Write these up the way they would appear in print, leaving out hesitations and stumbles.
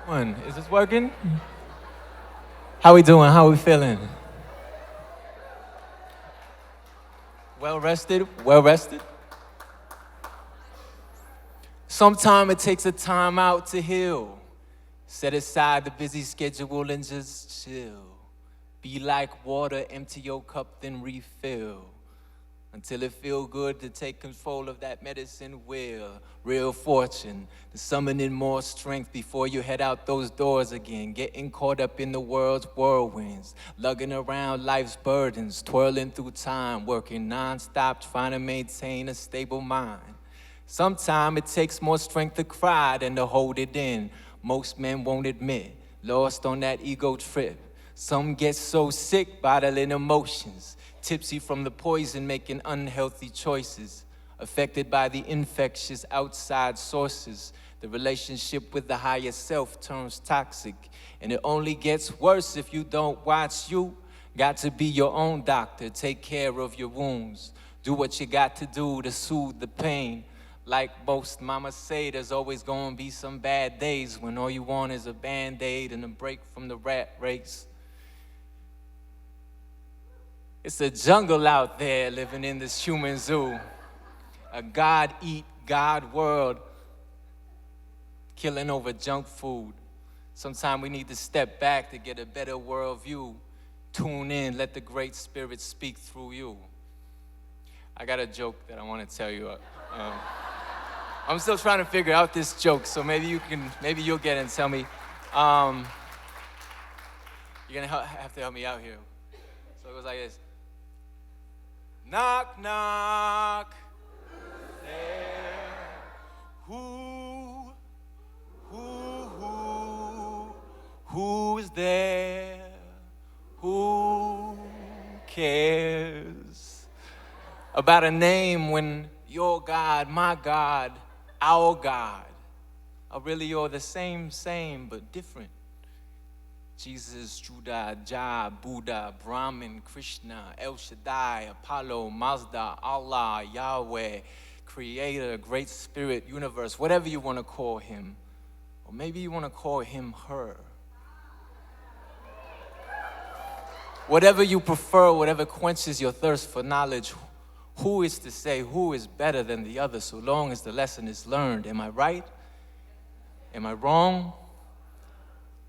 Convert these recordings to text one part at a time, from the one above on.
One, is this working? How we doing? How we feeling? Well rested? Well rested? Sometimes it takes a time out to heal. Set aside the busy schedule and just chill. Be like water, empty your cup, then refill. Until it feel good to take control of that medicine wheel. Real fortune, to summon in more strength before you head out those doors again. Getting caught up in the world's whirlwinds. Lugging around life's burdens. Twirling through time, working non-stop, trying to maintain a stable mind. Sometimes it takes more strength to cry than to hold it in. Most men won't admit, lost on that ego trip. Some get so sick, bottling emotions. Tipsy from the poison, making unhealthy choices. Affected by the infectious outside sources. The relationship with the higher self turns toxic. And it only gets worse if you don't watch you. Got to be your own doctor, take care of your wounds. Do what you got to do to soothe the pain. Like most mamas say, there's always gonna be some bad days when all you want is a band-aid and a break from the rat race. It's a jungle out there living in this human zoo. A God-eat, God world, killing over junk food. Sometimes we need to step back to get a better world view. Tune in, let the great spirit speak through you. I got a joke that I want to tell you. I'm still trying to figure out this joke, so maybe you'll get it and tell me. You're gonna have to help me out here. So it goes like this. Knock, knock. There. Who's there? Who cares about a name when your God, my God, our God are really all the same, but different? Jesus, Judah, Jah, Buddha, Brahman, Krishna, El Shaddai, Apollo, Mazda, Allah, Yahweh, Creator, Great Spirit, Universe, whatever you want to call him. Or maybe you want to call him her. Whatever you prefer, whatever quenches your thirst for knowledge, who is to say who is better than the other so long as the lesson is learned? Am I right? Am I wrong?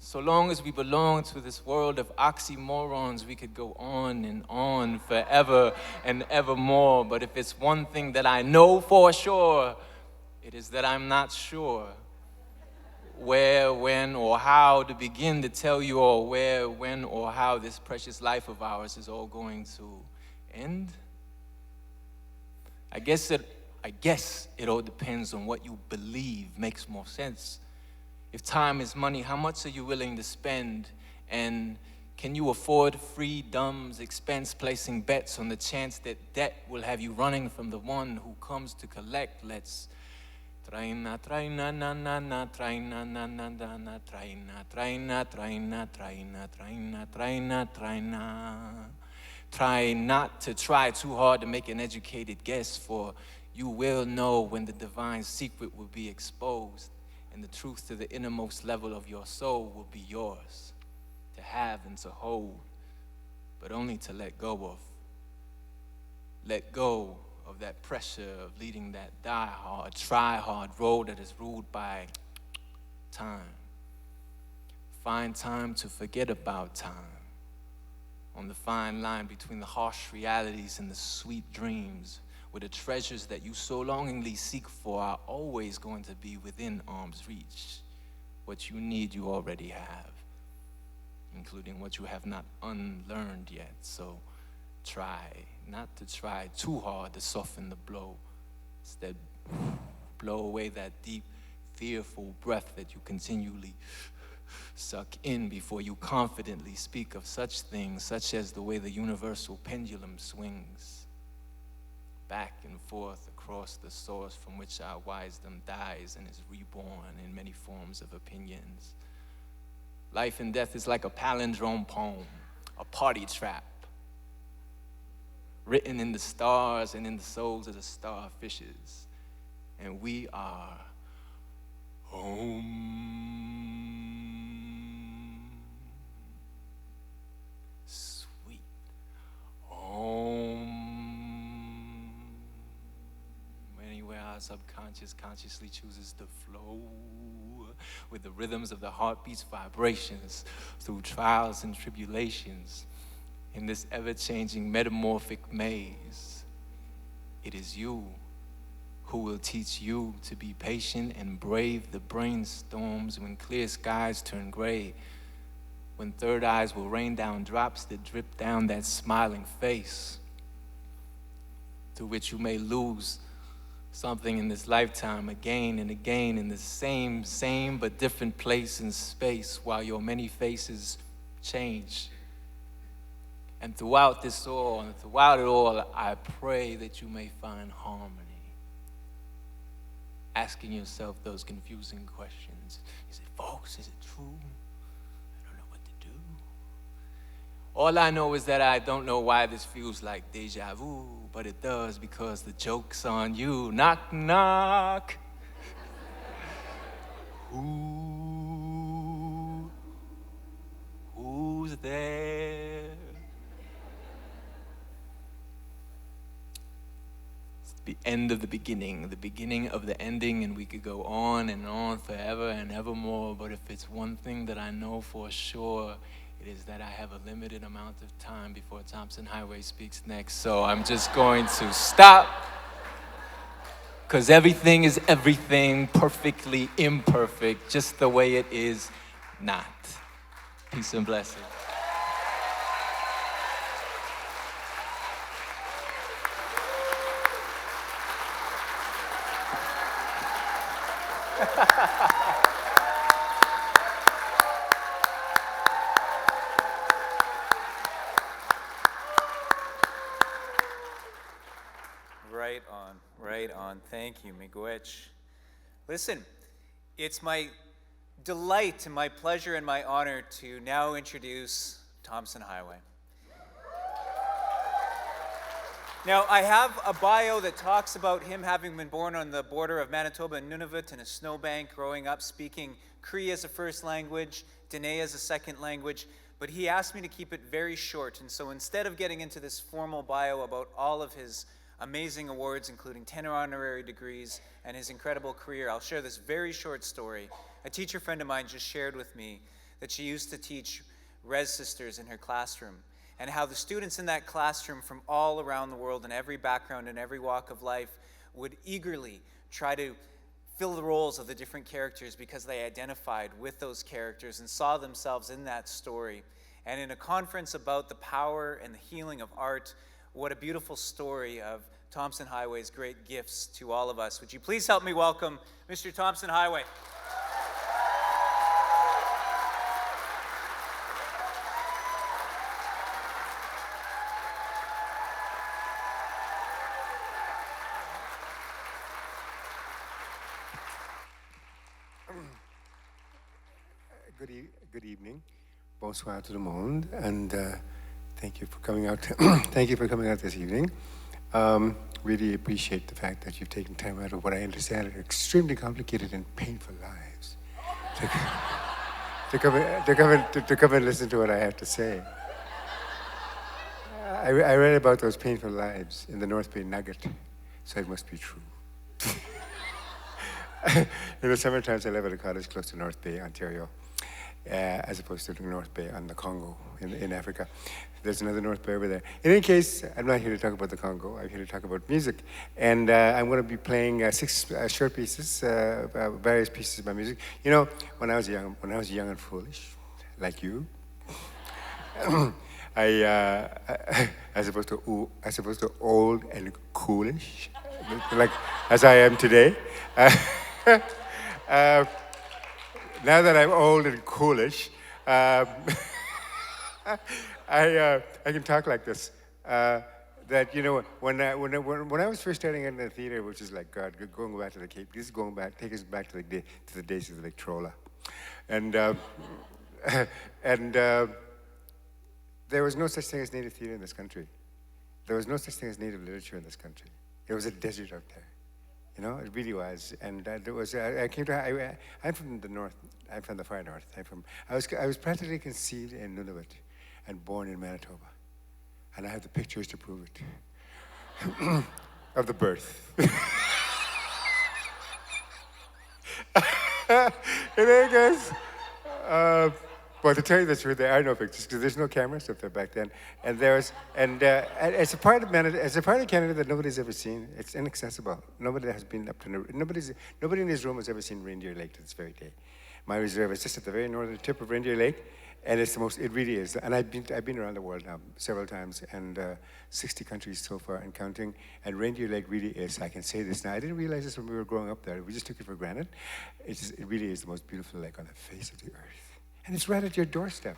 So long as we belong to this world of oxymorons, we could go on and on forever and evermore. But if it's one thing that I know for sure, it is that I'm not sure where, when, or how to begin to tell you all where, when, or how this precious life of ours is all going to end. I guess it all depends on what you believe makes more sense. If time is money, how much are you willing to spend? And can you afford freedom's expense, placing bets on the chance that debt will have you running from the one who comes to collect? Let's try not to try too hard to make an educated guess, for you will know when the divine secret will be exposed. And the truth to the innermost level of your soul will be yours, to have and to hold, but only to let go of. Let go of that pressure of leading that die-hard, try-hard road that is ruled by time. Find time to forget about time, on the fine line between the harsh realities and the sweet dreams, where the treasures that you so longingly seek for are always going to be within arm's reach. What you need, you already have, including what you have not unlearned yet. So try not to try too hard to soften the blow. Instead, blow away that deep, fearful breath that you continually suck in before you confidently speak of such things, such as the way the universal pendulum swings back and forth across the source from which our wisdom dies and is reborn in many forms of opinions. Life and death is like a palindrome poem, a party trap, written in the stars and in the souls of the starfishes. And we are home. our subconscious consciously chooses to flow with the rhythms of the heartbeat's vibrations through trials and tribulations in this ever-changing metamorphic maze. It is you who will teach you to be patient and brave the brainstorms when clear skies turn gray, when third eyes will rain down drops that drip down that smiling face, through which you may lose something in this lifetime again and again in the same but different place and space while your many faces change. And throughout this all, and throughout it all, I pray that you may find harmony. Asking yourself those confusing questions. Is it false? Is it true? I don't know what to do. All I know is that I don't know why this feels like deja vu, but it does because the joke's on you. Knock, knock. Who's there? The end of the beginning of the ending, and we could go on and on forever and evermore, but if it's one thing that I know for sure, it is that I have a limited amount of time before Tomson Highway speaks next, so I'm just going to stop, because everything is everything, perfectly imperfect, just the way it is not. Peace and blessings. Right on. Thank you, Miigwech. Listen, it's my delight and my pleasure and my honor to now introduce Tomson Highway. Now, I have a bio that talks about him having been born on the border of Manitoba and Nunavut in a snowbank, growing up speaking Cree as a first language, Dene as a second language, but he asked me to keep it very short, and so instead of getting into this formal bio about all of his amazing awards, including 10 honorary degrees and his incredible career, I'll share this very short story. A teacher friend of mine just shared with me that she used to teach Res Sisters in her classroom, and how the students in that classroom from all around the world in every background and every walk of life would eagerly try to fill the roles of the different characters because they identified with those characters and saw themselves in that story. And in a conference about the power and the healing of art, what a beautiful story of Tomson Highway's great gifts to all of us. Would you please help me welcome Mr. Tomson Highway? Good evening. Bonsoir tout le monde, and thank you for coming out. Thank you for coming out this evening. Really appreciate the fact that you've taken time out of what I understand are extremely complicated and painful lives to come and listen to what I have to say. I read about those painful lives in the North Bay Nugget, so it must be true. In the summer times, I live at a cottage close to North Bay, Ontario, as opposed to the North Bay on the Congo in Africa. There's another North Bay over there. In any case, I'm not here to talk about the Congo. I'm here to talk about music. And I'm going to be playing 6 short pieces, various pieces of my music. You know, when I was young and foolish, like you, as opposed to old and coolish, like as I am today. Now that I'm old and coolish, I can talk like this. That, you know, when I was first starting in the theater, which is like God, going back to the Cape. This is going back, take us back to the days of the Victrola, and there was no such thing as native theater in this country. There was no such thing as native literature in this country. It was a desert out there. You know, it really was. And there was. I'm from the north. I'm from the far north. I was practically conceived in Nunavut and born in Manitoba, and I have the pictures to prove it of the birth. In any case, well, to tell you the truth, there are no pictures because there's no cameras up there back then, and and it's a part of Canada that nobody's ever seen. It's inaccessible. Nobody has been up to nobody in this room has ever seen Reindeer Lake to this very day. My reserve is just at the very northern tip of Reindeer Lake, and it's the most. It really is. And I've been around the world now several times, and 60 countries so far and counting. And Reindeer Lake really is. I can say this now. I didn't realize this when we were growing up there. We just took it for granted. It really is the most beautiful lake on the face of the earth, and it's right at your doorstep.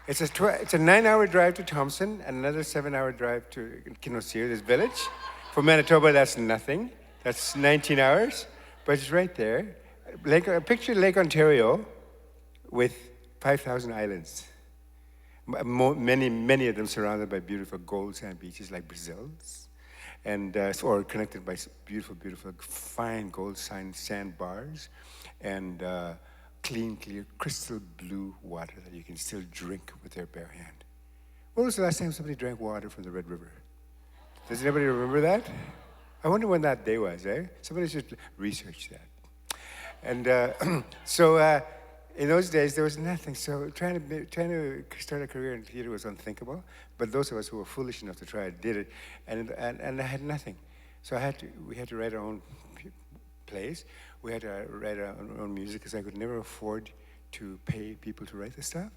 It's a 9-hour drive to Tomson and another 7-hour drive to Kinosir, this village. For Manitoba, that's nothing. That's 19 hours, but it's right there. Picture Lake Ontario with 5,000 islands. Many of them surrounded by beautiful gold sand beaches like Brazil's, and or connected by beautiful, fine gold sand bars, and clean, clear, crystal blue water that you can still drink with their bare hand. When was the last time somebody drank water from the Red River? Does anybody remember that? I wonder when that day was, eh? Somebody should research that. And in those days, there was nothing. So trying to start a career in theater was unthinkable. But those of us who were foolish enough to try it did it, and I had nothing. So we had to write our own plays. We had to write our own music because I could never afford to pay people to write the stuff.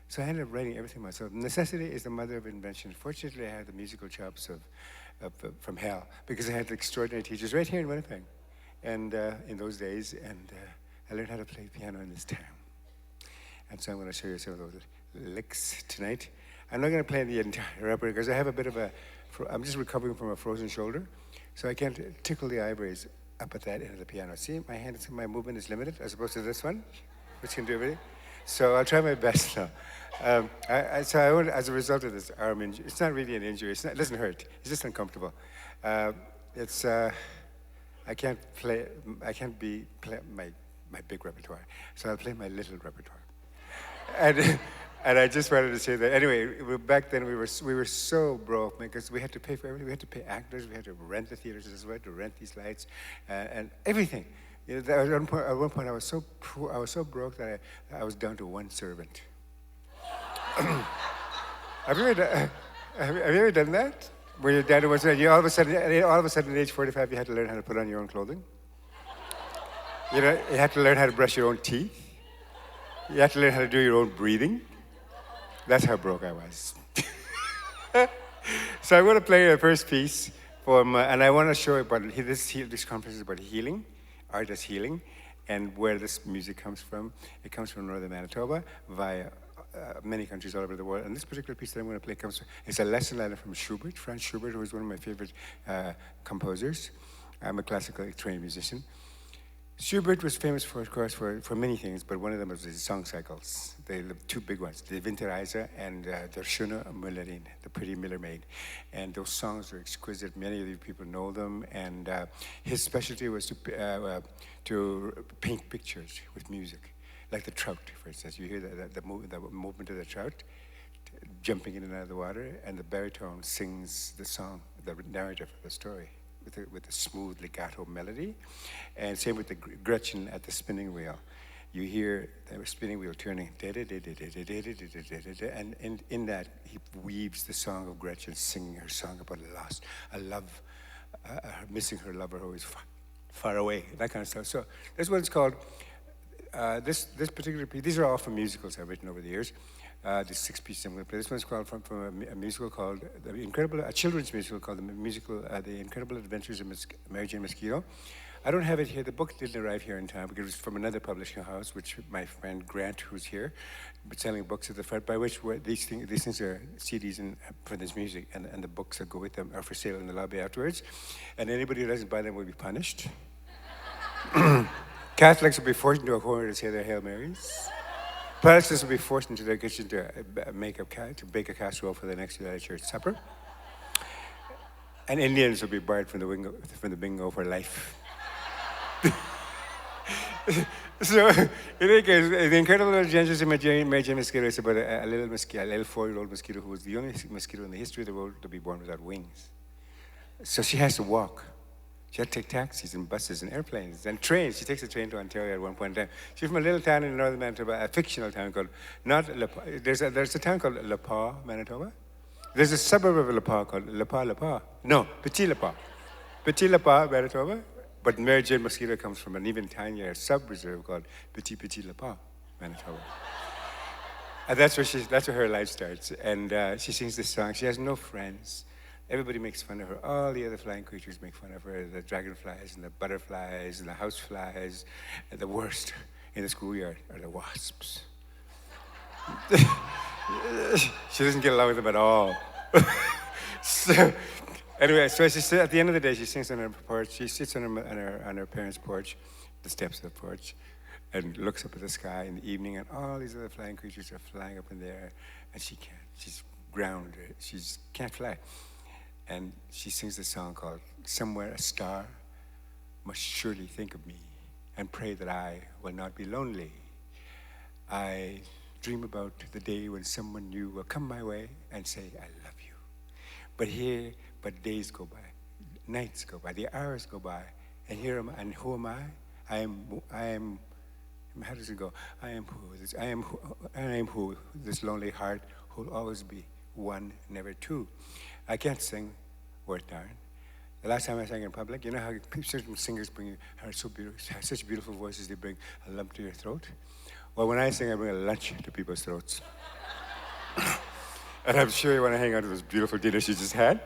So I ended up writing everything myself. Necessity is the mother of invention. Fortunately, I had the musical chops from hell because I had extraordinary teachers right here in Winnipeg, and in those days, and I learned how to play piano in this town. And so I'm going to show you some of those licks tonight. I'm not going to play the entire repertoire because I have a bit of I'm just recovering from a frozen shoulder, so I can't tickle the ivories up at that end of the piano. See, my movement is limited as opposed to this one, which can do everything. So I'll try my best now. As a result of this arm injury, it's not really an injury. It doesn't hurt. It's just uncomfortable. I can't play my big repertoire, so I'll play my little repertoire. And I just wanted to say that anyway. Back then we were so broke because we had to pay for everything. We had to pay actors. We had to rent the theaters as well, to rent these lights and everything. You know, at one point I was so poor, I was so broke that I was down to one servant. Have you ever done that? Where you're down to one servant, all of a sudden at age 45, you had to learn how to put on your own clothing. You know, you had to learn how to brush your own teeth. You had to learn how to do your own breathing. That's how broke I was. So I'm going to play the first piece and I want to show about this conference is about healing, art as healing, and where this music comes from. It comes from northern Manitoba via many countries all over the world. And this particular piece that I'm going to play it's a lesson letter from Schubert, Franz Schubert, who is one of my favorite composers. I'm a classically trained musician. Schubert was famous, of course, for many things, but one of them was his song cycles. The two big ones, the Winterreise and Der schöne Müllerin, the Pretty Miller Maid. And those songs are exquisite. Many of you people know them. And his specialty was to paint pictures with music, like the trout, for instance. You hear the movement of the trout jumping in and out of the water, and the baritone sings the song, the narrative of the story, with a smooth legato melody. And same with the Gretchen at the spinning wheel. You hear the spinning wheel turning, and in that he weaves the song of Gretchen singing her song about loss, a love, missing her lover who is far away, that kind of stuff. So this one's called, this particular piece, these are all from musicals I've written over the years. The 6 pieces I'm going to play. This one's called from a musical called a children's musical called The Incredible Adventures of Mary Jane Mosquito. I don't have it here. The book didn't arrive here in time because it was from another publishing house, which my friend Grant, who's here, but selling books at the front. By which these things are CDs for this music, and the books that go with them are for sale in the lobby afterwards. And anybody who doesn't buy them will be punished. Catholics will be forced into a corner to say their Hail Marys. Protestants will be forced into their kitchen to bake a casserole for the next United Church supper. And Indians will be barred from the bingo for life. So, in any case, The Incredible Adventures of Mary Jane Mosquito is about a little 4-year-old mosquito who was the only mosquito in the history of the world to be born without wings. So she has to walk She had to take taxis and buses and airplanes and trains. She takes a train to Ontario at one point in time. She's from a little town in northern Manitoba, a fictional town called, not Le Pas. There's a town called Le Pas, Manitoba. There's a suburb of Le Pas called Le Pas. No, Petit Le Pas. Petit Le Pas, Manitoba. But Mary Jane Mosquito comes from an even tinier sub-reserve called Petit Le Pas, Manitoba. And that's where her life starts. And she sings this song. She has no friends. Everybody makes fun of her. All the other flying creatures make fun of her. The dragonflies and the butterflies and the houseflies. And the worst in the schoolyard are the wasps. She doesn't get along with them at all. So, anyway, so at the end of the day, she sings on her porch. She sits on her parents' porch, the steps of the porch, and looks up at the sky in the evening, and all these other flying creatures are flying up in the air, and she can't. She's grounded. She can't fly. And she sings this song called "Somewhere a Star Must Surely Think of Me and Pray That I Will Not Be Lonely. I dream about the day when someone new will come my way and say, I love you. But days go by, nights go by, the hours go by, and who am I? I am, how does it go? I am who, this lonely heart who'll always be one, never two. I can't sing worth darn. The last time I sang in public, you know how certain singers have such beautiful voices, they bring a lump to your throat? Well, when I sing, I bring a lunch to people's throats. And I'm sure you want to hang on to this beautiful dinner she just had.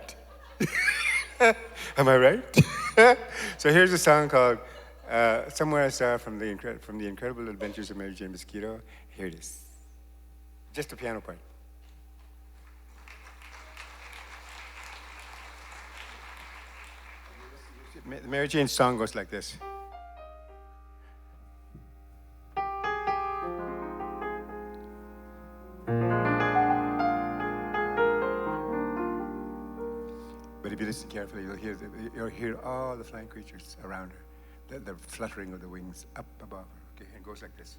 Am I right? So here's a song called Somewhere a Star from the Incredible Adventures of Mary Jane Mosquito. Here it is. Just a piano part. The Mary Jane song goes like this. But if you listen carefully, you'll hear all the flying creatures around her, the fluttering of the wings up above her. Okay, and it goes like this.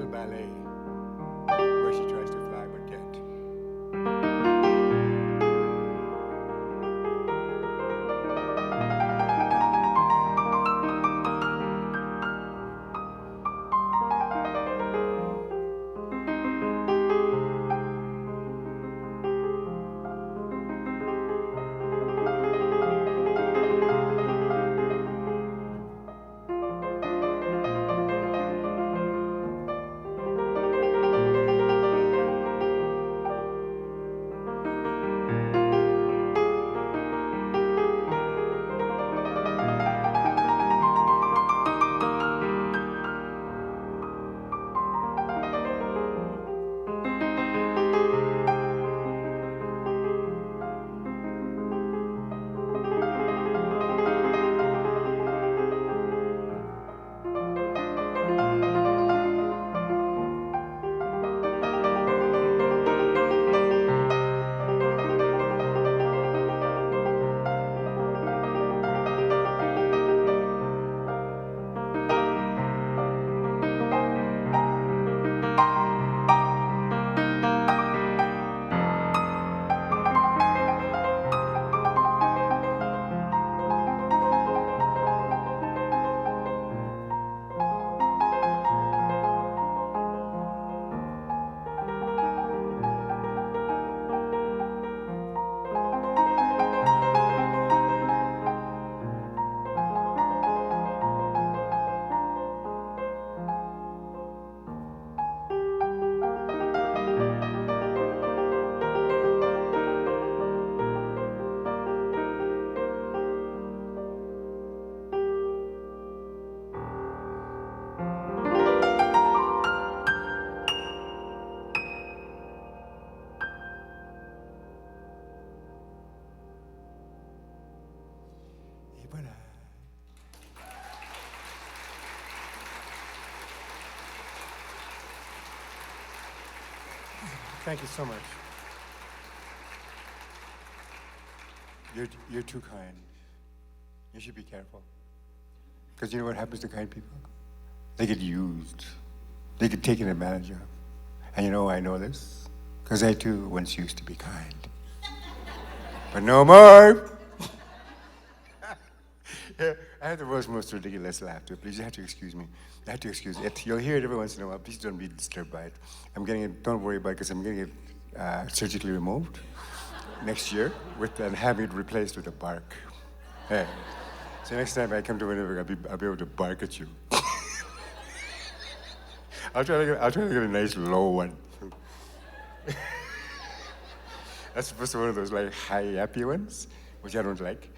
Ballet, where she tries to fly but can't. Thank you so much. You're too kind. You should be careful. Because you know what happens to kind people? They get used. They get taken advantage of. And you know why I know this? Because I too once used to be kind. But no more! Yeah, I have the world's most ridiculous laughter. Please, you have to excuse me. I have to excuse it. You'll hear it every once in a while. Please don't be disturbed by it. I'm getting it, don't worry about it, because I'm getting it surgically removed next year and having it replaced with a bark. Hey. So next time I come to Winnipeg, I'll be able to bark at you. I'll try to get a nice low one. That's supposed to be one of those like high yappy ones, which I don't like.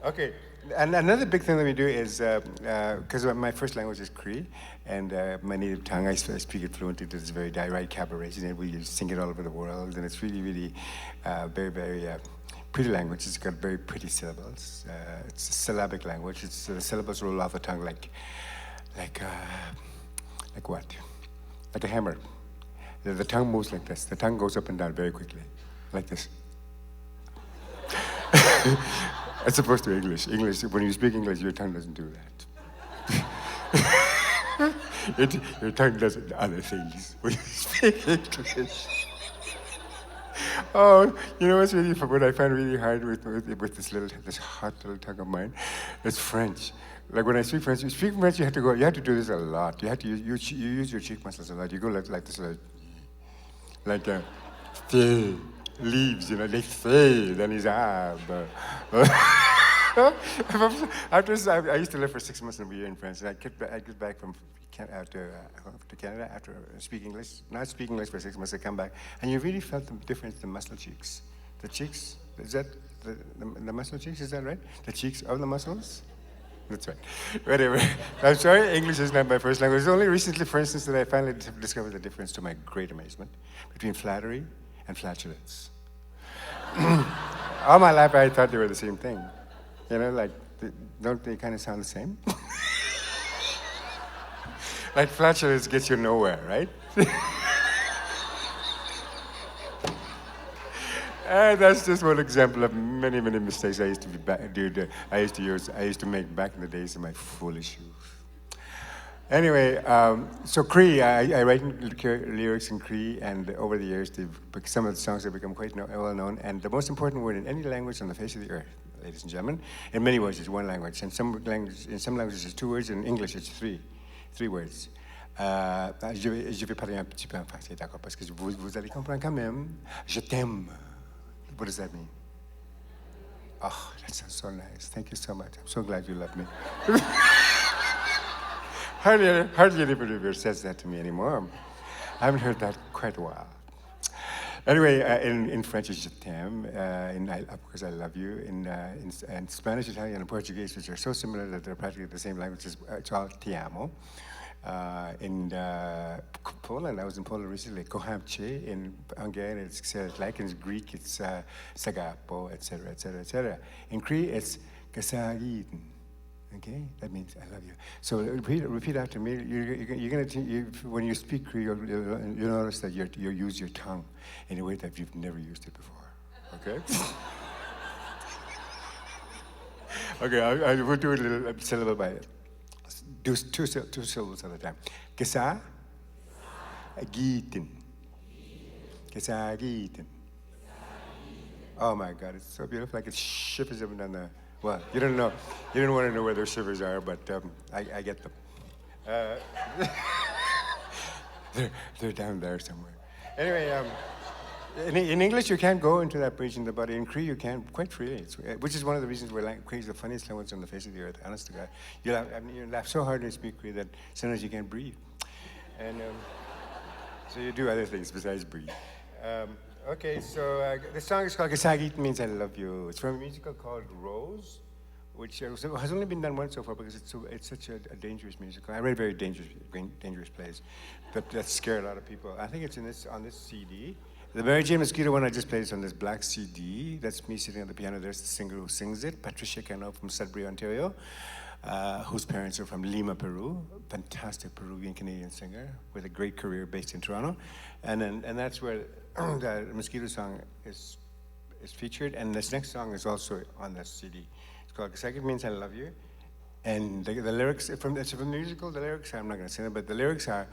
Okay, and another big thing that we do is, because my first language is Cree, and my native tongue, I speak it fluently. It's very direct cabaret, and we sing it all over the world, and it's really, really very, very pretty language. It's got very pretty syllables. It's a syllabic language. The syllables roll off the tongue like what? Like a hammer. The tongue moves like this. The tongue goes up and down very quickly, like this. As opposed to English. When you speak English, your tongue doesn't do that. Your tongue does other things when you speak English. Oh, you know what's really what I find really hard with this hot little tongue of mine? It's French. Like when I speak French, you have to do this a lot. You have to use your cheek muscles a lot. You go like this, like leaves, you know, they fade, then he's I used to live for 6 months and a year in France, and I get back from to Canada after not speaking English for 6 months. I come back, and you really felt the difference in the muscle cheeks. The cheeks, is that the muscle cheeks? Is that right? The cheeks of the muscles? That's right. Whatever. I'm sorry, English is not my first language. It's only recently, for instance, that I finally discovered the difference, to my great amazement, between flattery and flatulence. All my life, I thought they were the same thing. You know, like, don't they kind of sound the same? Like flatulence gets you nowhere, right? And that's just one example of many, many mistakes I used to make back in the days of my foolish youth. Anyway, so Cree, I write lyrics in Cree, and over the years, some of the songs have become quite well known. And the most important word in any language on the face of the earth, ladies and gentlemen, in many words, it's one language. In some languages, it's 2 words. In English, it's three words. Je vais parler un petit peu en français, d'accord, parce que vous allez comprendre quand même. Je t'aime. What does that mean? Oh, that sounds so nice. Thank you so much. I'm so glad you love me. Hardly anybody ever says that to me anymore. I haven't heard that quite a while. Anyway, in French, it's je t'aime, because I love you. In Spanish, Italian, and Portuguese, which are so similar that they're practically the same languages, it's all ti amo. In Poland, I was in Poland recently, kocham cię. In Hungarian, it's like in Greek, it's sagapo, etc., etc., etc. In Cree, it's kasagiten. Okay, that means I love you. So repeat after me. When you speak Cree, you'll notice that you use your tongue in a way that you've never used it before. Okay. Okay, I will do a little syllable by it. Do two syllables at a time. Kesa, giten. Kesa, giten. Oh my God, it's so beautiful. Like it shivers up and down the. Well, you don't know. You don't want to know where those shivers are, but I get them. They're down there somewhere. Anyway, in English you can't go into that bridge in the body. In Cree you can quite freely, which is one of the reasons why Cree is the funniest language on the face of the earth. Honest to God, you laugh so hard when you speak Cree that sometimes you can't breathe, and so you do other things besides breathe. Okay, so the song is called Kasagit, means I love you. It's from a musical called Rose, which has only been done once so far because it's such a dangerous musical. I read very dangerous plays that scare a lot of people. I think it's on this CD. The Mary Jane Mosquito one I just played is on this black CD. That's me sitting on the piano. There's the singer who sings it, Patricia Cano from Sudbury, Ontario. whose parents are from Lima, Peru. Fantastic Peruvian-Canadian singer with a great career based in Toronto. And that's where the Mosquito song is featured. And this next song is also on the CD. It's called Second Means I Love You. And the lyrics, it's from the musical, the lyrics, I'm not going to sing it, but the lyrics are,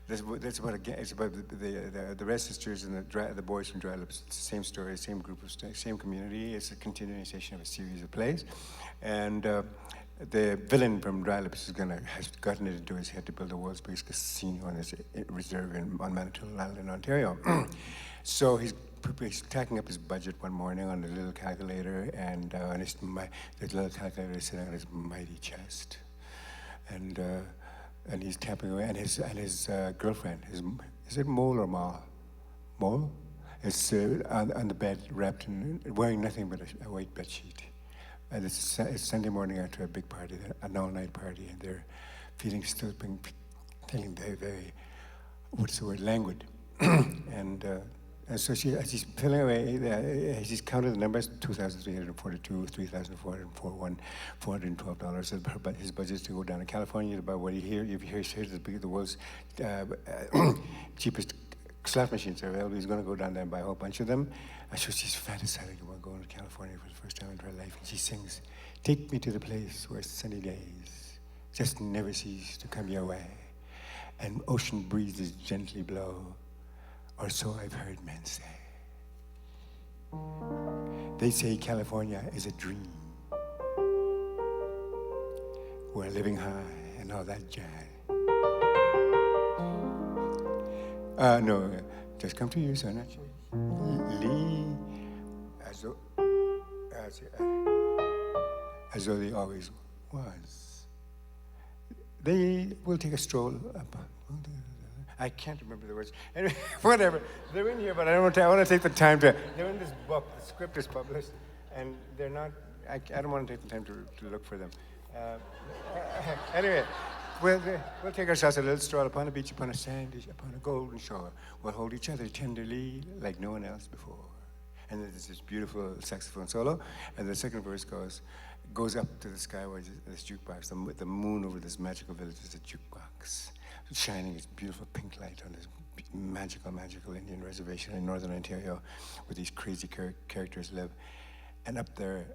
it's about the Red Sisters and the boys from Dry Lips. It's the same story, same group of same community. It's a continuation of a series of plays. And the villain from Dry Lips has gotten it into his head to build the world's biggest casino on his reserve on Manitoulin Island in Ontario. So he's tacking up his budget one morning on a little calculator, and the little calculator is sitting on his mighty chest, and he's tapping away, and his girlfriend, is it Mole or Ma? Mole? Is on the bed, wrapped in, wearing nothing but a white bed sheet. And it's Sunday morning after a big party, an all-night party, and they're feeling very, very, what's the word, languid. And so as he's filling away, he's counted the numbers, 2,342, 3,441, $412. But his budget is to go down to California to buy what he hears. If he hears the world's cheapest slot machines are available, he's going to go down there and buy a whole bunch of them. And so she's fantasizing about going to California for the first time in her life. And she sings, "Take me to the place where sunny days just never cease to come your way, and ocean breezes gently blow, or so I've heard men say. They say California is a dream, we're living high and all that jazz. No, just come to you, son. Lee, as though they always was. They will take a stroll up. I can't remember the words. Anyway, whatever. They're in here, but I want to take the time to. They're in this book. The script is published, and they're not. I don't want to take the time to look for them. Anyway, we'll take ourselves a little stroll upon a beach, upon a golden shore. We'll hold each other tenderly like no one else before. And then there's this beautiful saxophone solo, and the second verse goes up to the sky where this jukebox. The moon over this magical village is a jukebox, shining its beautiful pink light on this magical Indian reservation in northern Ontario, where these crazy characters live. And up there,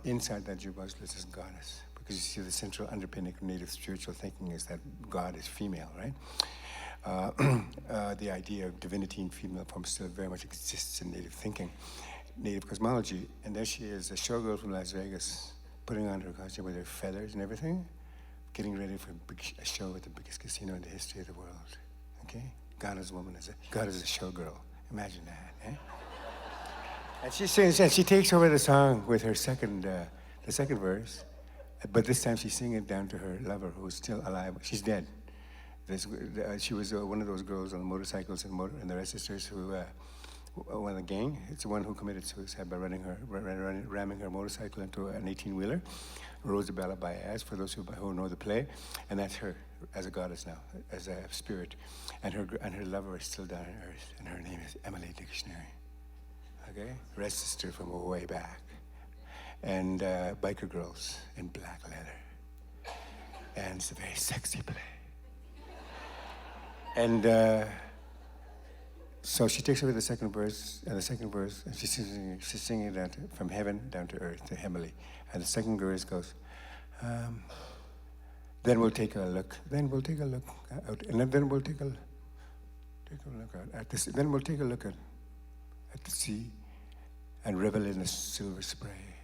inside that jukebox lives this goddess, because you see the central underpinning of Native spiritual thinking is that God is female, right? The idea of divinity in female form still very much exists in Native thinking, Native cosmology. And there she is, a showgirl from Las Vegas, putting on her costume with her feathers and everything, getting ready for a show at the biggest casino in the history of the world. Okay? God is a showgirl. Imagine that, eh? And she sings, and she takes over the song with her the second verse, but this time she's singing it down to her lover, who's still alive. She's dead. She was one of those girls on motorcycles and the Red Sisters who won the gang. It's the one who committed suicide by ramming her motorcycle into an 18-wheeler. Rosabella Baez, for those who know the play, and that's her as a goddess now, as a spirit, and her lover is still down on earth, and her name is Emily Dictionary. Okay, Red Sister from way back, and biker girls in black leather, and it's a very sexy play. And so she takes over the second verse, and she's singing that from heaven down to earth, to Emily. And the second verse goes, then we'll take a look out, and then we'll take a look out at this, then we'll take a look at the sea and revel in the silver spray.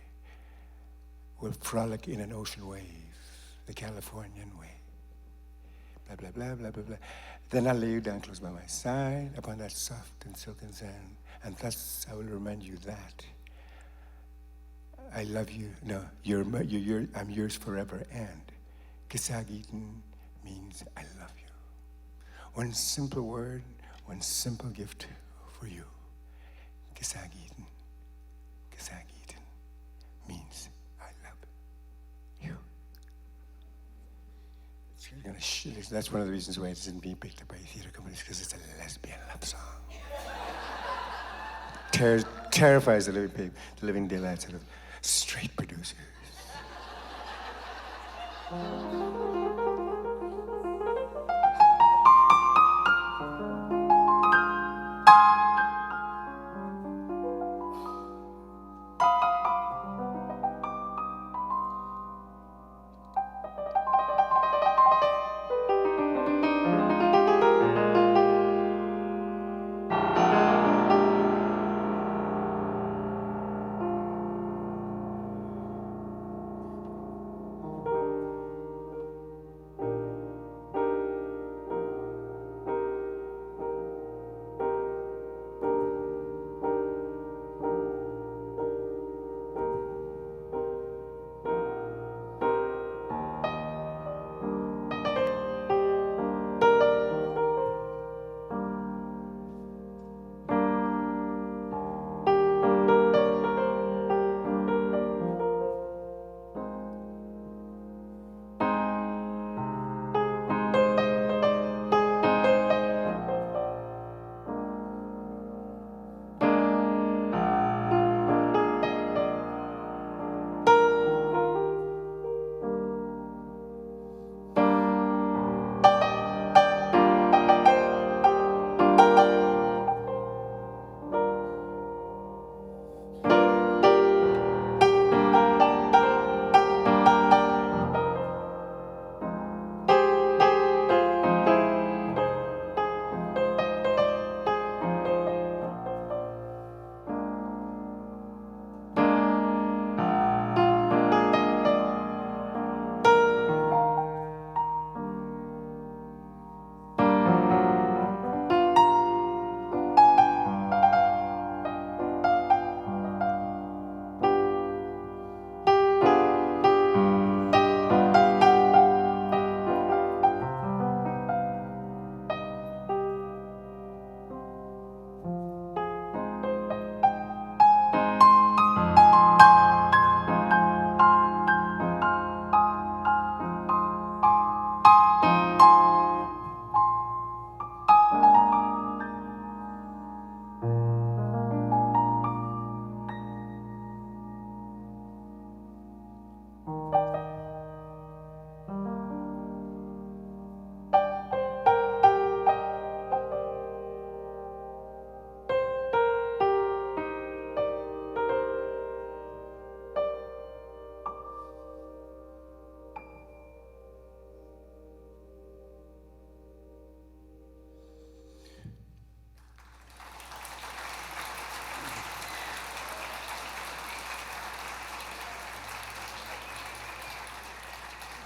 We'll frolic in an ocean wave, the Californian wave. Blah, blah, blah, blah, blah, blah. Then I'll lay you down close by my side upon that soft and silken sand, and thus I will remind you that I love you. No, I'm yours forever, and Kisagitan means I love you. One simple word, one simple gift for you. Kisagitan. Kisagitan means I love you. That's one of the reasons why it isn't being picked up by theater companies, because it's a lesbian love song. Terrifies the living daylights out of straight producers.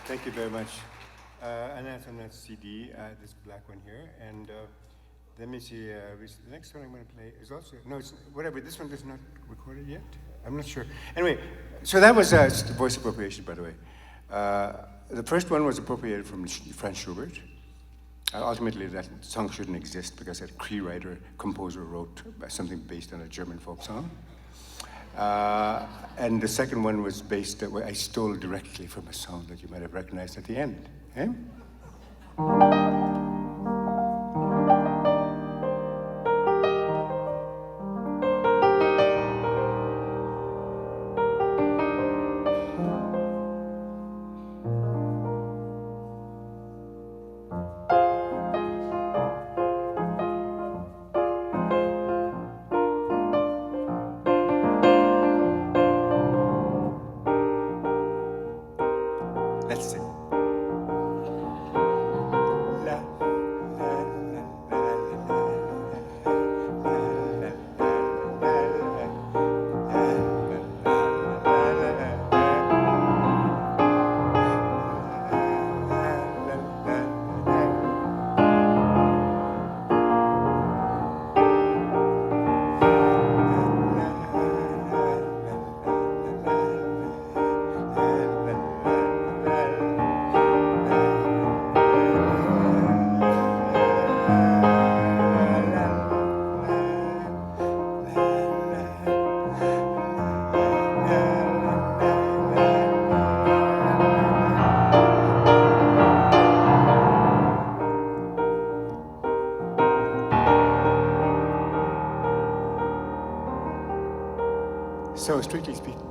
Thank you very much. And that's on that CD, this black one here. And let me see, the next one I'm going to play is also, no, it's, whatever, this one is not recorded yet? I'm not sure. Anyway, so that was voice appropriation, by the way. The first one was appropriated from Franz Schubert. Ultimately, that song shouldn't exist because that Cree writer, composer wrote something based on a German folk song. And the second one was based, I stole directly from a song that you might have recognized at the end. Eh? Let's see. So, strictly speaking,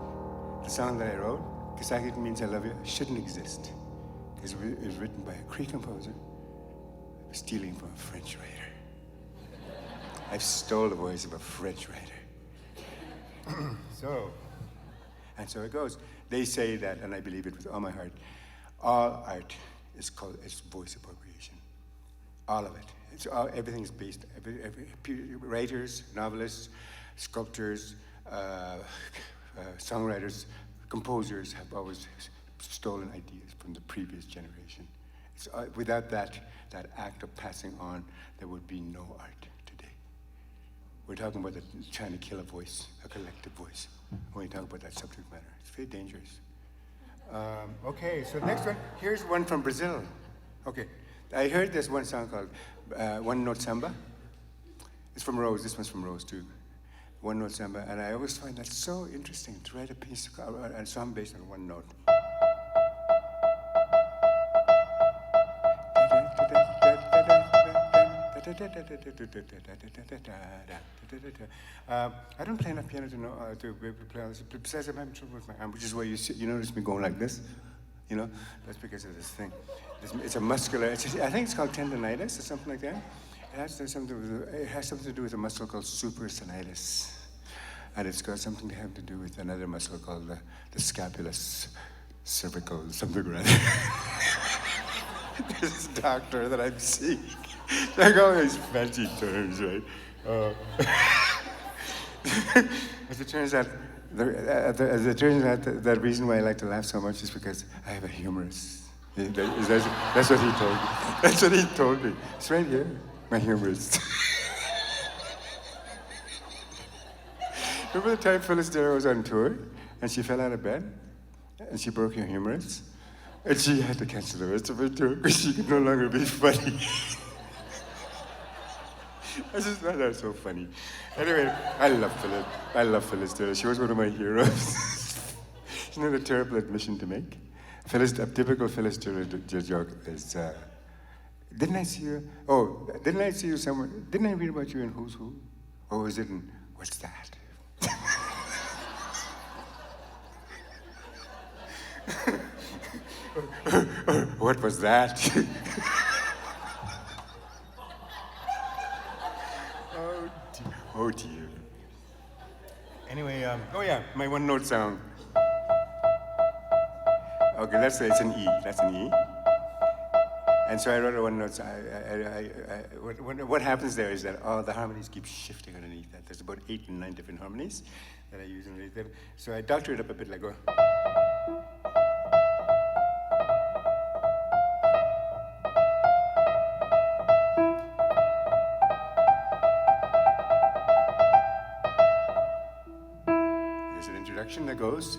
the song that I wrote, Kisaki means I love you, shouldn't exist. is written by a Cree composer stealing from a French writer. I've stole the voice of a French writer. So it goes. They say that, and I believe it with all my heart, all art is voice appropriation. All of it. Everything is based, writers, novelists, sculptors, songwriters, composers have always stolen ideas from the previous generation. Without that act of passing on, there would be no art today. We're talking about trying to kill a voice, a collective voice, when we talk about that subject matter. It's very dangerous. Okay, so the next one, here's one from Brazil. Okay, I heard this one song called One Note Samba. It's from Rose, this one's from Rose too. One Note Samba, and I always find that so interesting to write a song based on one note. I don't play enough piano to play on this. Besides, I'm having trouble with my arm, which is why you notice me going like this. You know, that's because of this thing. It's a muscular. I think it's called tendonitis or something like that. It has something to do with a muscle called supraspinatus, and it's got something to have to do with another muscle called the scapulus cervical something or other. This doctor that I'm seeing, like all these fancy terms, right? As it turns out, the reason why I like to laugh so much is because I have a humorist. That's what he told me. That's what he told me. It's right here, my humorist. Remember the time Phyllis Diller was on tour and she fell out of bed and she broke her humerus? And she had to cancel the rest of her tour because she could no longer be funny. I just thought that was so funny. Anyway, I love Phyllis Diller. She was one of my heroes. Isn't it a terrible admission to make? A typical Phyllis Diller joke is, didn't I see you somewhere? Didn't I read about you in Who's Who? Or was it in What's That? What was that? Oh dear. Anyway, my one note sound. Okay, let's say it's an E. That's an E. And so I wrote a one note. What happens there is that all the harmonies keep shifting underneath that. There's about 8 and 9 different harmonies that I use underneath them. So I doctor it up a bit like go. There's an introduction that goes.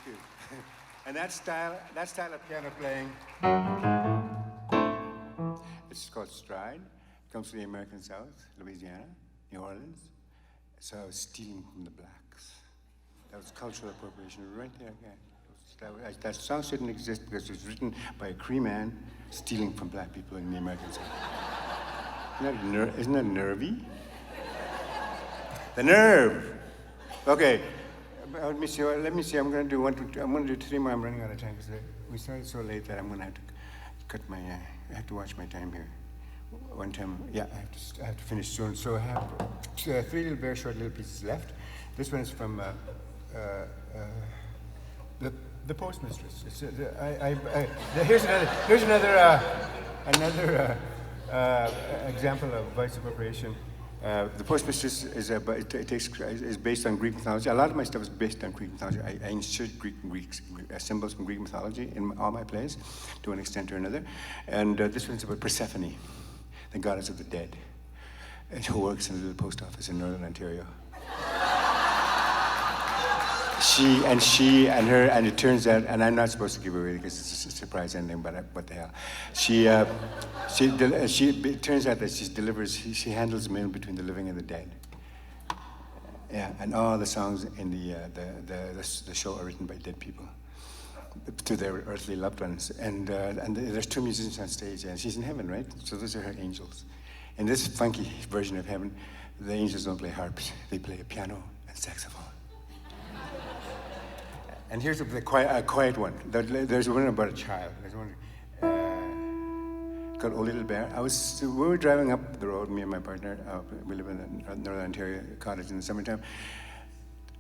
Thank you. And that style of piano playing, it's called stride. It comes from the American South, Louisiana, New Orleans. So I was stealing from the blacks. That was cultural appropriation right there again. That song shouldn't exist because it was written by a Cree man stealing from black people in the American South. Isn't that nervy? The nerve. Okay. Let me see. I'm going to do 3 more. I'm running out of time because we started so late that I'm going to have to cut my. I have to watch my time here. One time, yeah, I have to finish soon. So I have 3 little very short little pieces left. This one is from the Postmistress. Here's another example of voice appropriation. The Postmistress is based on Greek mythology. A lot of my stuff is based on Greek mythology. I insert Greek symbols from Greek mythology in all my plays, to an extent or another. And this one's about Persephone, the goddess of the dead, who works in a little post office in Northern Ontario. And it turns out, and I'm not supposed to give away because it's a surprise ending, but what the hell? It turns out that she handles mail between the living and the dead. Yeah, and all the songs in the show are written by dead people to their earthly loved ones. And there's 2 musicians on stage, and she's in heaven, right? So those are her angels. In this funky version of heaven, the angels don't play harps; they play a piano and saxophone. And here's a quiet one. There's one about a child. There's one called Oh Little Bear. We were driving up the road, me and my partner. We live in a Northern Ontario cottage in the summertime.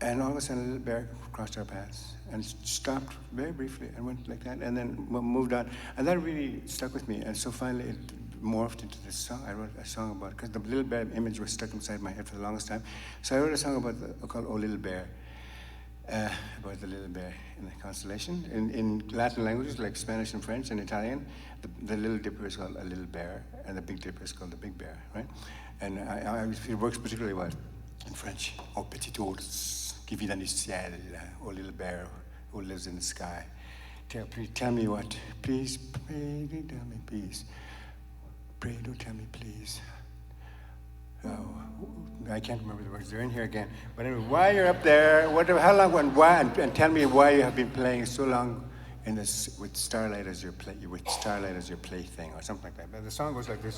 And all of a sudden, a little bear crossed our paths and stopped very briefly and went like that and then moved on. And that really stuck with me. And so finally, it morphed into this song. I wrote a song about it because the little bear image was stuck inside my head for the longest time. So I wrote a song called Oh Little Bear. About the little bear in the constellation. In Latin languages like Spanish and French and Italian, the Little Dipper is called a little bear, and the Big Dipper is called the big bear, right? And it works particularly well in French. Oh petit ours qui vit dans le ciel, oh little bear who lives in the sky. Tell me what, please, pray, tell me, please. Pray, do tell me, please. Oh, I can't remember the words. They're in here again. But anyway, while you're up there, how long and why? And tell me why you have been playing so long in this with starlight as your plaything, or something like that. But the song goes like this.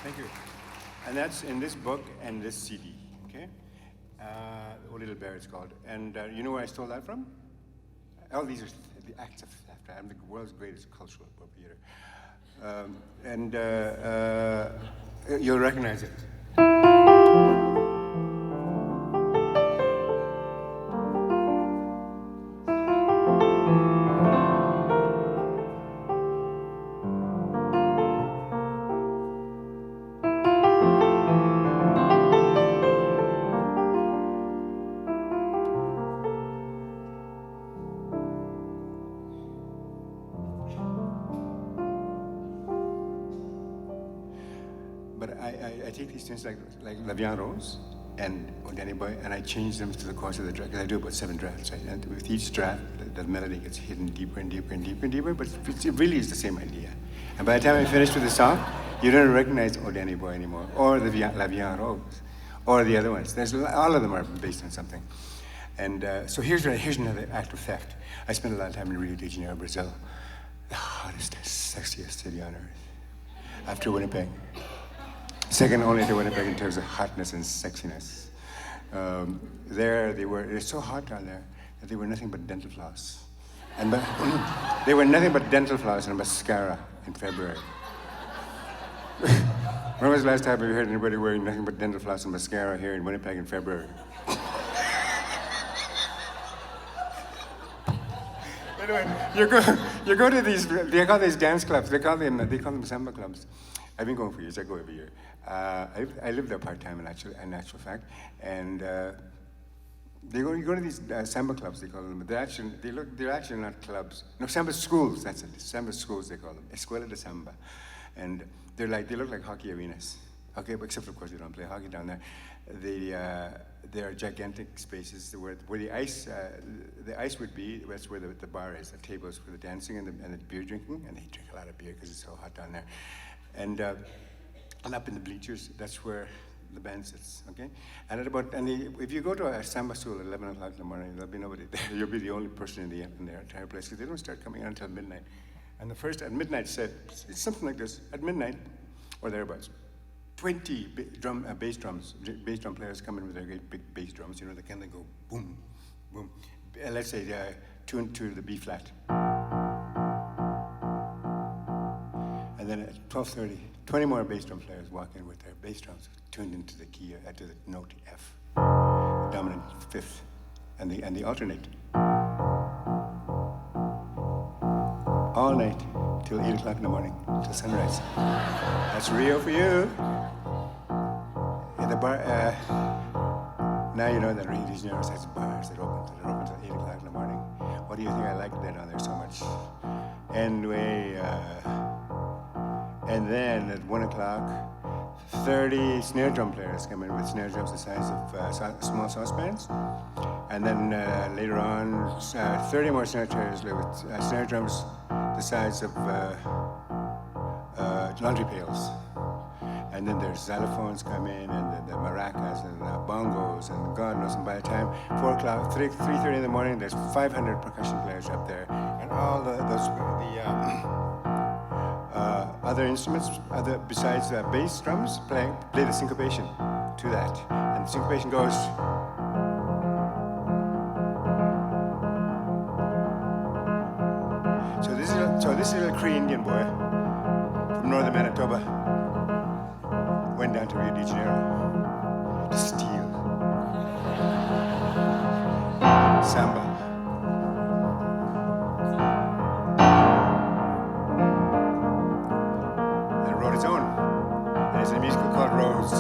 Thank you. And that's in this book and this CD, okay? Oh Little Bear, it's called. And you know where I stole that from? Oh, these are the acts of theft. I'm the world's greatest cultural appropriator. You'll recognize it. But I take these tunes like La Viande Rose and Danny Boy, and I change them to the course of the draft, because I do about 7 drafts, right? And with each draft, the melody gets hidden deeper and deeper and deeper and deeper, but it really is the same idea. And by the time I finish with the song, you don't recognize Oh Danny Boy anymore, or La Viande Rose, or the other ones. All of them are based on something. And so here's another act of theft. I spent a lot of time in Rio de Janeiro, Brazil, the hottest, sexiest city on earth, after Winnipeg. Second only to Winnipeg in terms of hotness and sexiness. It's so hot down there that they were nothing but dental floss. They were nothing but dental floss and mascara in February. When was the last time you heard anybody wearing nothing but dental floss and mascara here in Winnipeg in February? Anyway, you go to these, they call these dance clubs, they call them samba clubs. I've been going for years, I go every year. I live there part-time in actual fact, and you go to these samba clubs, they call them. They're actually not clubs. No, samba schools, that's it. Samba schools, they call them. Escuela de Samba. And they look like hockey arenas. Okay, but except of course they don't play hockey down there. There are gigantic spaces where the ice would be. That's where the bar is. The tables for the dancing and the beer drinking, and they drink a lot of beer because it's so hot down there. And up in the bleachers, that's where the band sits. Okay, and if you go to a samba school at 11 o'clock in the morning, there'll be nobody there. You'll be the only person in the entire place, because they don't start coming out until midnight. And the first at midnight set, it's something like this. At midnight, or thereabouts, 20 bass drum players come in with their great big bass drums. You know, they kind of go boom, boom. Let's say tuned to the B flat. And then at 12:30, 20 more bass drum players walk in with their bass drums tuned into the key, to the note F, dominant fifth, and the alternate. All night till 8 o'clock in the morning, till sunrise. That's Rio for you. In the bar, now you know that Rio de Janeiro has bars that are open till 8 o'clock in the morning. What do you think I like that on there so much? Anyway, and then at 1 o'clock, 30 snare drum players come in with snare drums the size of small saucepans. And then later on, 30 more snare players with snare drums the size of laundry pails. And then there's xylophones come in, and the maracas, and the bongos, and God knows. And by the time 4 o'clock, 3:30 in the morning, there's 500 percussion players up there, and all the other instruments, besides bass drums, play the syncopation to that, and the syncopation goes. So this little Cree Indian boy from northern Manitoba went down to Rio de Janeiro to steal samba. And wrote his own. And it's a musical called Rose.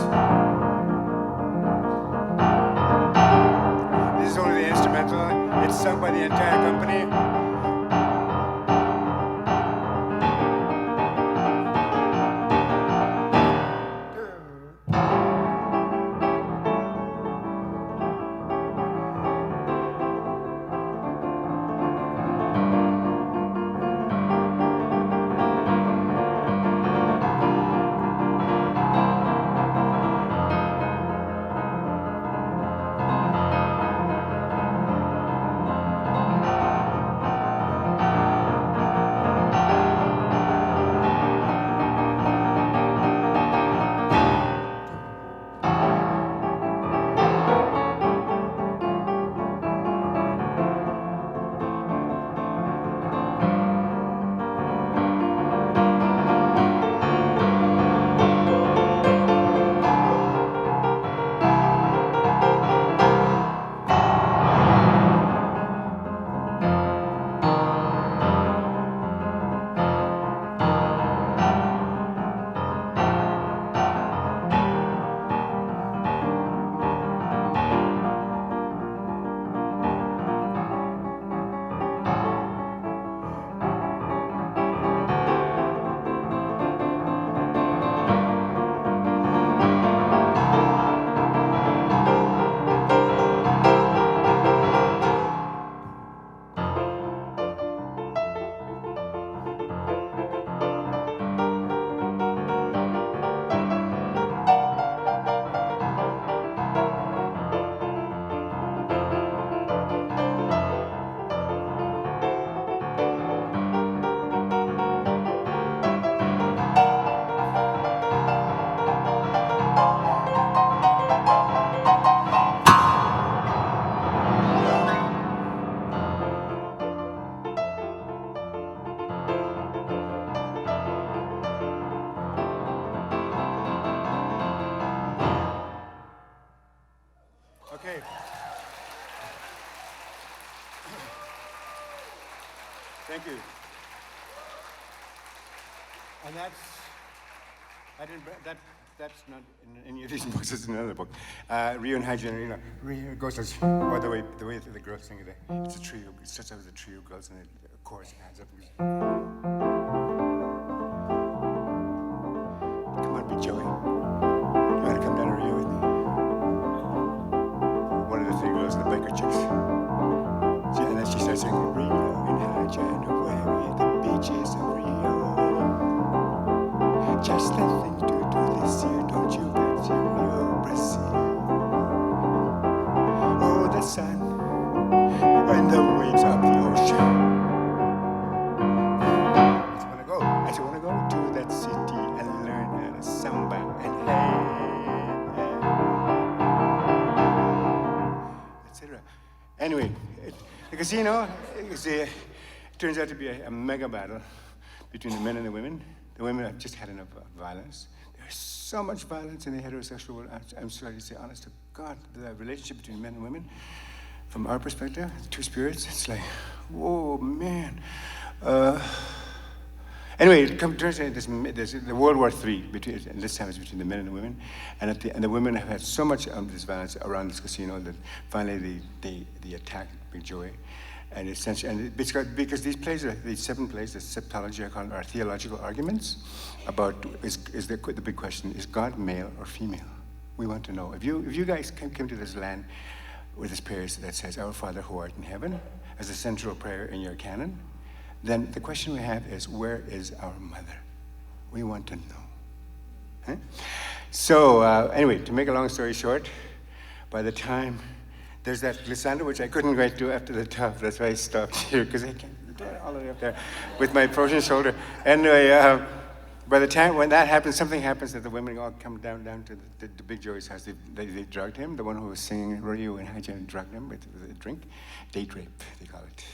This is only the instrumental. It's sung by the entire company. Thank you. And that's not in any of these books, it's in another book. Rio and Hydrogen, you know, Rio goes as, oh, the way the girls sing it. It's a trio, it starts out with a trio of girls and the chorus hands up. Come on, Big Joey. You wanna come down to Rio with me? One of the three girls, the biker chicks. And then she starts singing, Rio and Hydrogen, away the beaches of Rio. Just the thing to do this year, don't you bet you, Rio, Brazil. Oh, the sun and the waves of the ocean. I just wanna go to that city and learn how to samba and hey, etc. Anyway, the casino turns out to be a mega battle between the men and the women. The women have just had enough violence. There's so much violence in the heterosexual world. I'm sorry to say, honest to God, the relationship between men and women, from our perspective, the two spirits, it's like, whoa, man. Anyway, it turns out there's the World War III, and this time it's between the men and the women, and the women have had so much of this violence around this casino that finally they attack Big Joey. And essentially, because these plays, these 7 plays, the septology are theological arguments about is the big question: is God male or female? We want to know. If you guys came to this land with this prayer that says "Our Father who art in heaven" as a central prayer in your canon, then the question we have is, where is our mother? We want to know. Huh? So anyway, to make a long story short, by the time there's that glissando, which I couldn't quite do after the top. That's why I stopped here, because I can't do it all the way up there with my frozen shoulder. Anyway, by the time when that happens, something happens that the women all come down to the Big Joey's house. They drugged him. The one who was singing Nereo and Hydrogen drugged him with a drink. Date rape, they call it.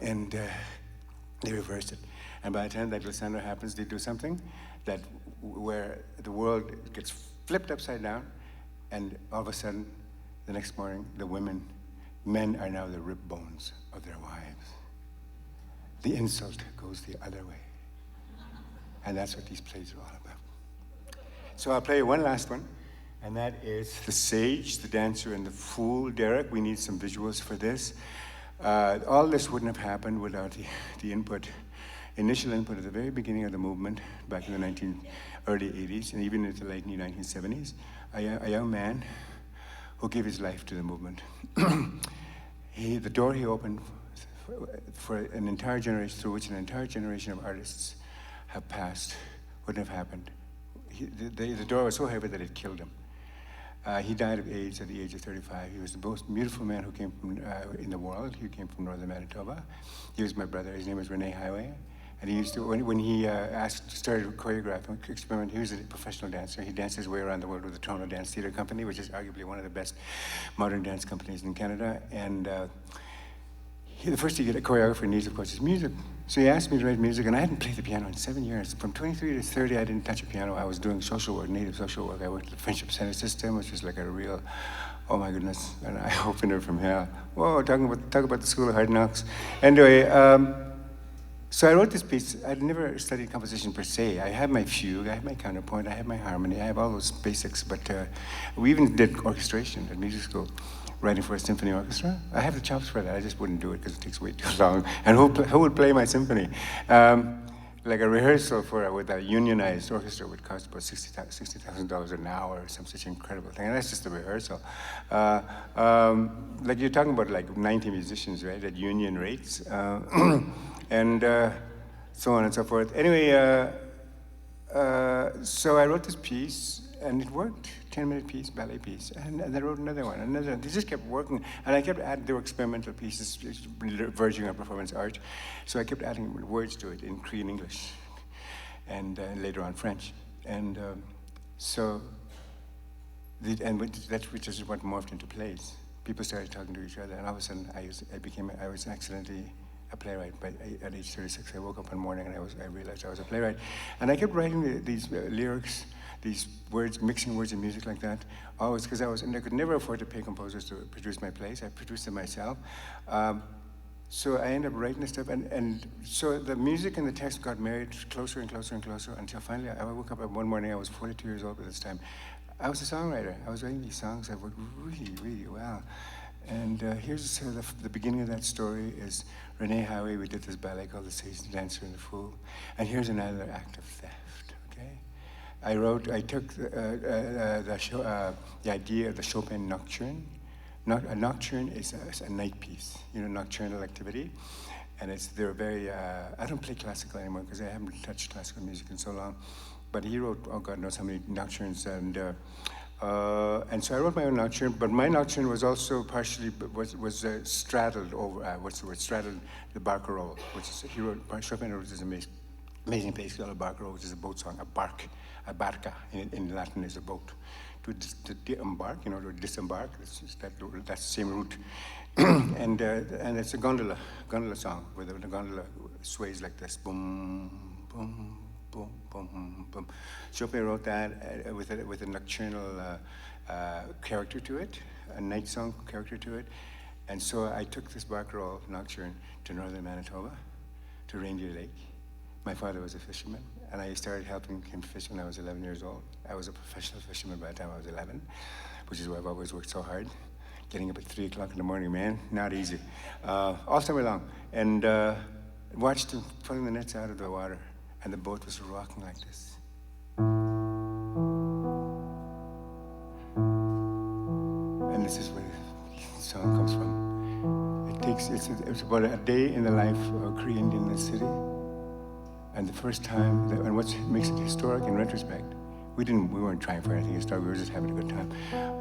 And they reversed it. And by the time that glissando happens, they do something where the world gets flipped upside down, and all of a sudden, the next morning, men are now the rib bones of their wives. The insult goes the other way. And that's what these plays are all about. So I'll play you one last one, and that is The Sage, the Dancer, and the Fool. Derek, we need some visuals for this. All this wouldn't have happened without the initial input at the very beginning of the movement, back in the early 80s, and even into the late 1970s. A young man who gave his life to the movement. The door he opened for an entire generation, through which an entire generation of artists have passed, wouldn't have happened. The door was so heavy that it killed him. He died of AIDS at the age of 35. He was the most beautiful man who came from in the world. He came from northern Manitoba. He was my brother. His name was Nereo Highway. And he used to, when he started choreographing, experiment, he was a professional dancer. He danced his way around the world with the Toronto Dance Theatre Company, which is arguably one of the best modern dance companies in Canada. And the first thing a choreographer needs, of course, is music. So he asked me to write music, and I hadn't played the piano in 7 years. From 23 to 30, I didn't touch a piano. I was doing social work, native social work. I worked at the Friendship Center system, which was like a real, oh my goodness, an eye-opener from hell. Whoa, talk about the School of Hard Knocks. Anyway, so I wrote this piece. I'd never studied composition per se. I have my fugue, I have my counterpoint, I have my harmony, I have all those basics, but we even did orchestration at music school, writing for a symphony orchestra. I have the chops for that, I just wouldn't do it because it takes way too long. And who would play my symphony? Like a rehearsal with a unionized orchestra would cost about $60,000 an hour, or some such incredible thing. And that's just a rehearsal. Like you're talking about like 90 musicians, right, at union rates. And so on and so forth. Anyway, so I wrote this piece, and it worked. 10-minute piece, ballet piece, and then I wrote another one, They just kept working, and I kept adding. There were experimental pieces, verging on performance art, so I kept adding words to it in Cree and English, and later on French, and which is what morphed into plays. People started talking to each other, and all of a sudden I was accidentally a playwright. But at age 36, I woke up one morning and I realized I was a playwright, and I kept writing these lyrics, these words, mixing words and music like that, always, because I could never afford to pay composers to produce my plays. I produced them myself. So I ended up writing this stuff, and so the music and the text got married closer and closer and closer until finally I woke up one morning. I was 42 years old at this time. I was a songwriter. I was writing these songs that worked really, really well. And here's the beginning of that story is Renee Highway. We did this ballet called The Sage, the Dancer, and the Fool. And here's another act of theft, okay? I took the idea of the Chopin Nocturne. A nocturne is a night piece, nocturnal activity. And they're very, I don't play classical anymore because I haven't touched classical music in so long. But he wrote, oh God knows how many nocturnes. And so I wrote my own nocturne, but my nocturne was also partially, straddled over, straddled the barcarolle, which is, Chopin wrote this amazing piece called a barcarolle, which is a boat song, a barca in Latin is a boat. To embark, to disembark, that's the same route. and it's a gondola song, where the gondola sways like this, boom, boom, boom, boom, boom. Chopin wrote that with a nocturnal character to it, a night song character to it. And so I took this barcarolle nocturne to northern Manitoba, to Reindeer Lake. My father was a fisherman, and I started helping him fish when I was 11 years old. I was a professional fisherman by the time I was 11, which is why I've always worked so hard. Getting up at 3 o'clock in the morning, man, not easy. All summer long. And watched him pulling the nets out of the water, and the boat was rocking like this. And this is where the song comes from. It's about a day in the life of a Cree Indian in the city. And the first time, and what makes it historic in retrospect, we weren't trying for anything historic, we were just having a good time.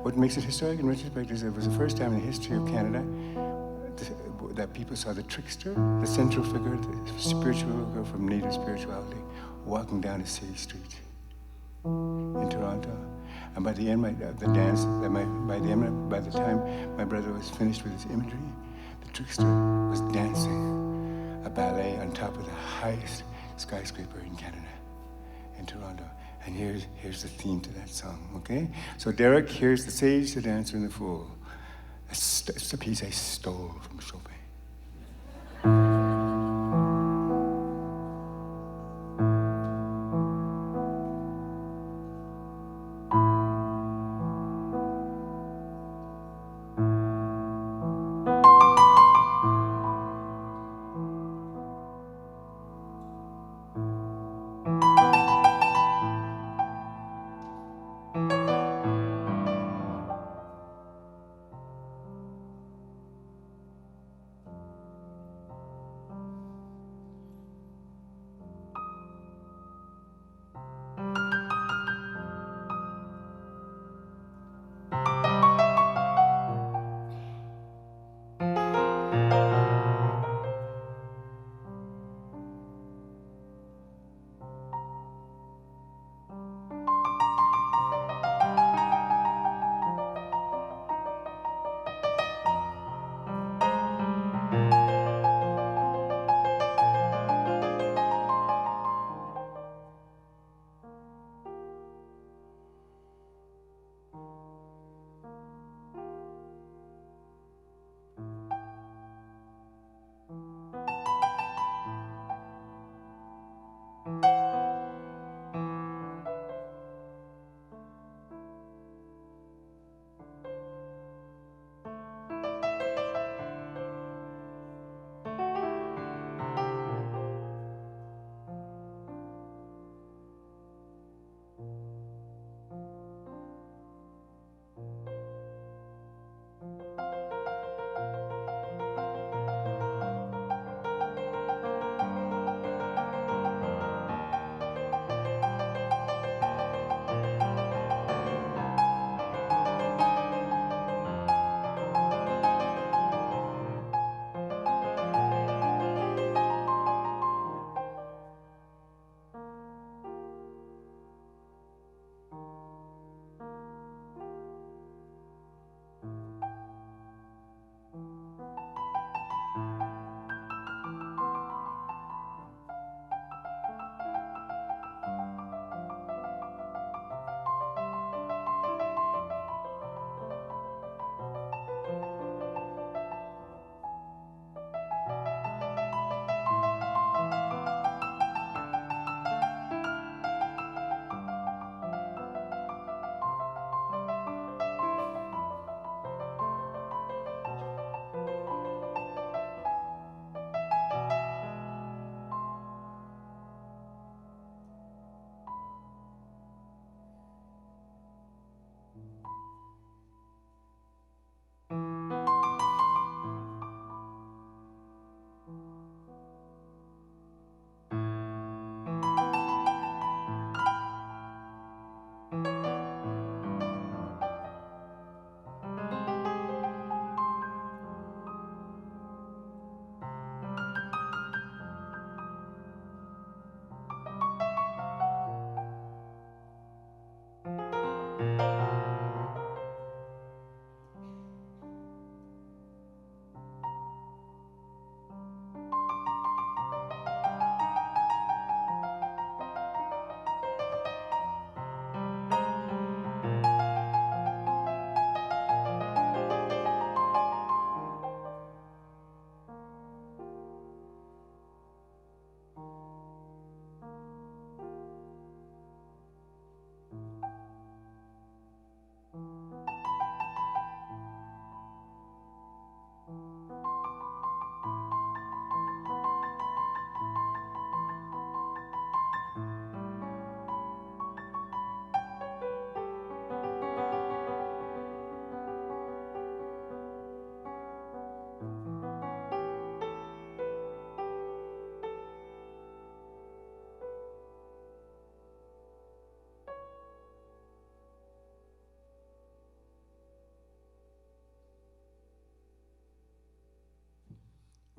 What makes it historic in retrospect is it was the first time in the history of Canada that people saw the trickster, the central figure, the spiritual figure from Native spirituality, walking down a city street in Toronto. And by the end of the dance, by the time my brother was finished with his imagery, the trickster was dancing a ballet on top of the highest skyscraper in Canada, in Toronto. And here's the theme to that song, okay? So Derek, here's The Sage, the Dancer, and the Fool. It's a piece I stole from Chopin.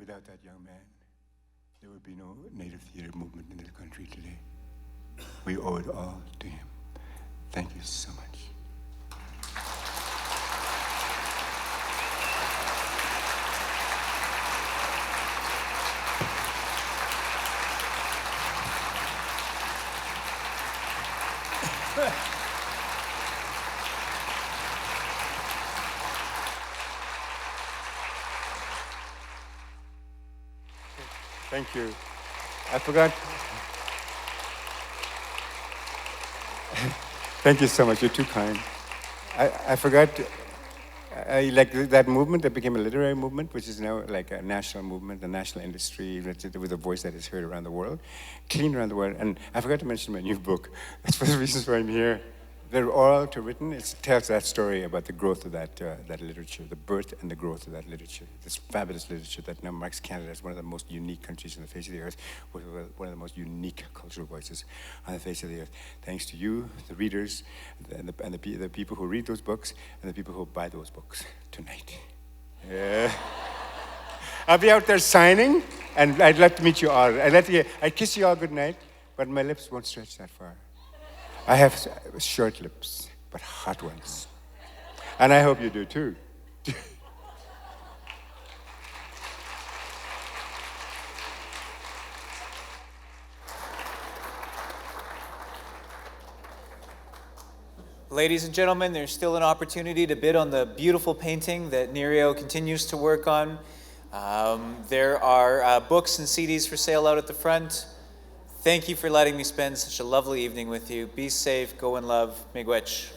without that young man, there would be no Native theater movement in this country today. We owe it all to him. Thank you so much. Thank you. I forgot. Thank you so much. You're too kind. I forgot. Like that movement that became a literary movement, which is now like a national movement, a national industry with a voice that is heard around the world, clean around the world. And I forgot to mention my new book. That's one of the reasons why I'm here. They're oral to written. It tells that story about the growth of that literature, the birth and the growth of that literature. This fabulous literature that now marks Canada as one of the most unique countries on the face of the earth, with one of the most unique cultural voices on the face of the earth. Thanks to you, the readers, and the people who read those books, and the people who buy those books tonight. Yeah. I'll be out there signing, and I'd love to meet you all. I'd kiss you all good night, but my lips won't stretch that far. I have short lips, but hot ones. And I hope you do too. Ladies and gentlemen, there's still an opportunity to bid on the beautiful painting that Nereo continues to work on. There are books and CDs for sale out at the front. Thank you for letting me spend such a lovely evening with you. Be safe, go in love, miigwech.